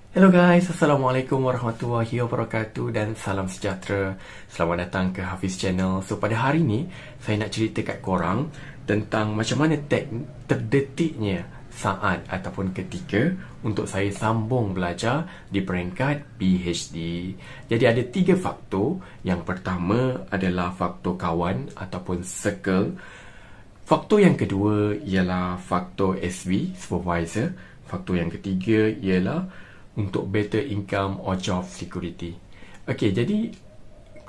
Hello guys, Assalamualaikum warahmatullahi wabarakatuh dan salam sejahtera. Selamat datang ke Hafiz Channel. So pada hari ni, saya nak cerita kat korang tentang macam mana terdetiknya saat ataupun ketika untuk saya sambung belajar di peringkat PhD. Jadi ada 3 faktor. Yang pertama adalah faktor kawan ataupun circle. Faktor yang kedua ialah faktor SV, supervisor. Faktor yang ketiga ialah untuk better income or job security. Okey, jadi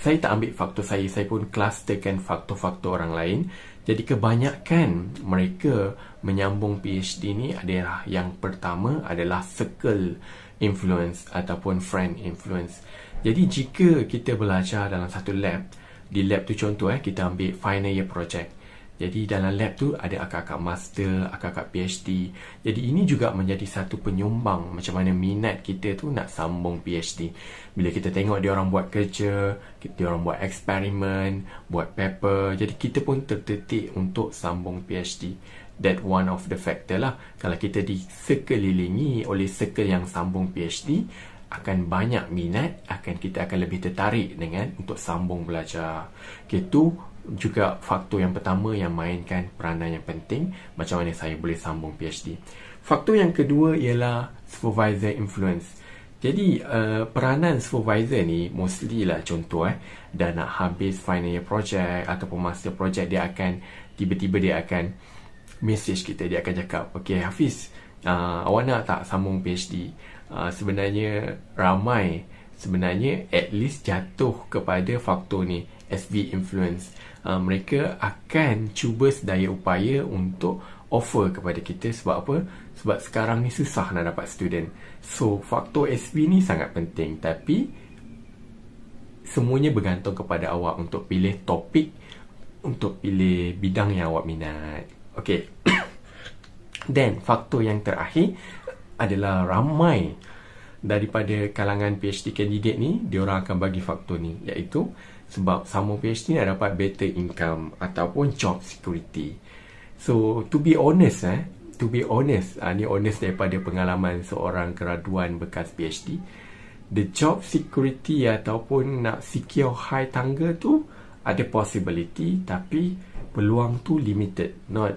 saya tak ambil faktor saya pun clusterkan faktor-faktor orang lain. Jadi kebanyakan mereka menyambung PhD ni adalah yang pertama adalah circle influence ataupun friend influence. Jadi jika kita belajar dalam satu lab, di lab tu contoh kita ambil final year project. Jadi dalam lab tu ada akak-akak master, akak-akak PhD. Jadi ini juga menjadi satu penyumbang macam mana minat kita tu nak sambung PhD. Bila kita tengok dia orang buat kerja, dia orang buat eksperimen, buat paper, jadi kita pun terdetik untuk sambung PhD. That one of the factor lah. Kalau kita disekelilingi oleh circle yang sambung PhD, akan banyak minat, kita akan lebih tertarik dengan untuk sambung belajar. Itu juga faktor yang pertama yang mainkan peranan yang penting macam mana saya boleh sambung PhD. Faktor yang kedua ialah supervisor influence. Jadi peranan supervisor ni mostly lah contoh dah nak habis final year project ataupun master project, dia akan tiba-tiba dia akan message kita, dia akan cakap, okay Hafiz, awak nak tak sambung PhD? Sebenarnya ramai sebenarnya at least jatuh kepada faktor ni, SV influence. Mereka akan cuba sedaya upaya untuk offer kepada kita. Sebab apa? Sebab sekarang ni susah nak dapat student. So faktor SV ni sangat penting. Tapi semuanya bergantung kepada awak untuk pilih topik, untuk pilih bidang yang awak minat. Okay. Dan faktor yang terakhir adalah ramai daripada kalangan PhD candidate ni, diorang akan bagi faktor ni, iaitu sebab sambung PhD ni dapat better income ataupun job security. So to be honest, ni honest daripada pengalaman seorang graduan bekas PhD, the job security ataupun nak secure high tangga tu ada possibility, tapi peluang tu limited, not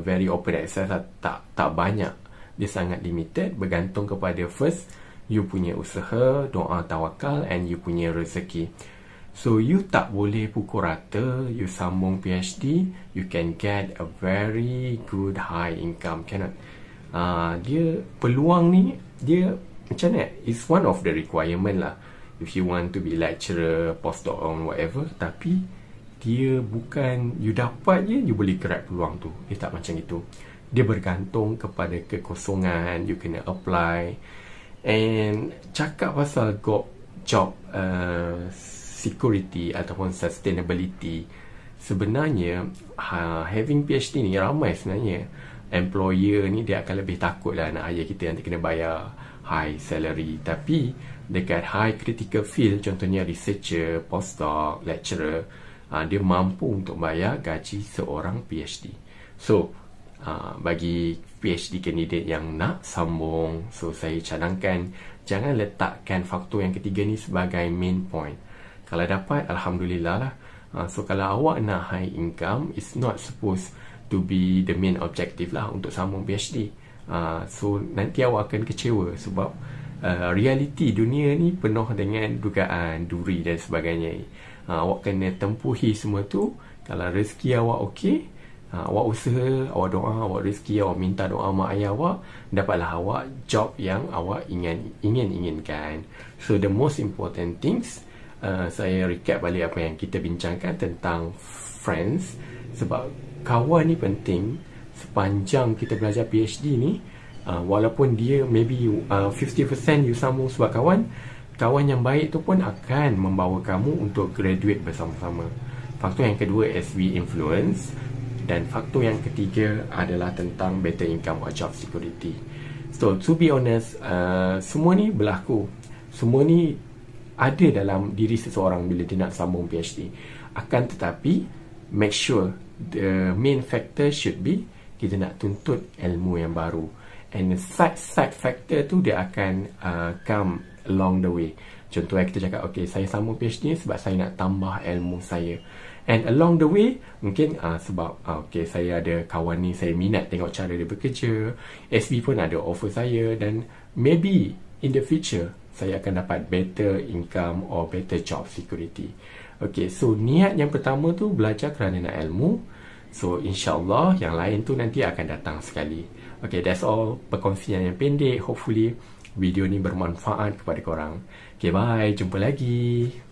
very open access, tak banyak, dia sangat limited, bergantung kepada first you punya usaha, doa tawakal, and you punya rezeki. So you tak boleh pukul rata you sambung PhD you can get a very good high income, cannot. Dia peluang ni, dia macam mana, it's one of the requirement lah if you want to be lecturer, postdoc or whatever. Tapi dia bukan you dapat je you boleh grab peluang tu. Dia tak macam itu. Dia bergantung kepada kekosongan, you kena apply. And cakap pasal job security ataupun sustainability, sebenarnya having PhD ni ramai sebenarnya employer ni dia akan lebih takut lah anak ayah kita nanti kena bayar high salary. Tapi dekat high critical field, contohnya researcher, postdoc, lecturer, dia mampu untuk bayar gaji seorang PhD. So bagi PhD candidate yang nak sambung, so saya cadangkan jangan letakkan faktor yang ketiga ni sebagai main point. Kalau dapat, Alhamdulillah lah. So kalau awak nak high income, it's not supposed to be the main objective lah untuk sambung PhD. So nanti awak akan kecewa sebab reality dunia ni penuh dengan dugaan, duri dan sebagainya. Awak kena tempuhi semua tu. Kalau rezeki awak okey, awak usaha, awak doa, awak rezeki, awak minta doa mak ayah awak, dapatlah awak job yang awak inginkan. So the most important things, saya recap balik apa yang kita bincangkan tentang friends. Sebab kawan ni penting. Sepanjang kita belajar PhD ni, walaupun dia maybe 50% you sambung sebab kawan yang baik tu pun akan membawa kamu untuk graduate bersama-sama. Faktor yang kedua, SV influence. Dan faktor yang ketiga adalah tentang better income or job security. So to be honest, semua ni berlaku, semua ni ada dalam diri seseorang bila dia nak sambung PhD. Akan tetapi make sure the main factor should be kita nak tuntut ilmu yang baru. and side factor tu dia akan come along the way. Contohnya kita cakap, okay, saya sambung PhD sebab saya nak tambah ilmu saya. And along the way, mungkin sebab okay, saya ada kawan ni, saya minat tengok cara dia bekerja, SB pun ada offer saya, dan maybe in the future, saya akan dapat better income or better job security. Okay, so niat yang pertama tu belajar kerana nak ilmu. So insyaAllah yang lain tu nanti akan datang sekali. Okay, that's all perkongsian yang pendek. Hopefully video ni bermanfaat kepada korang. Okay, bye. Jumpa lagi.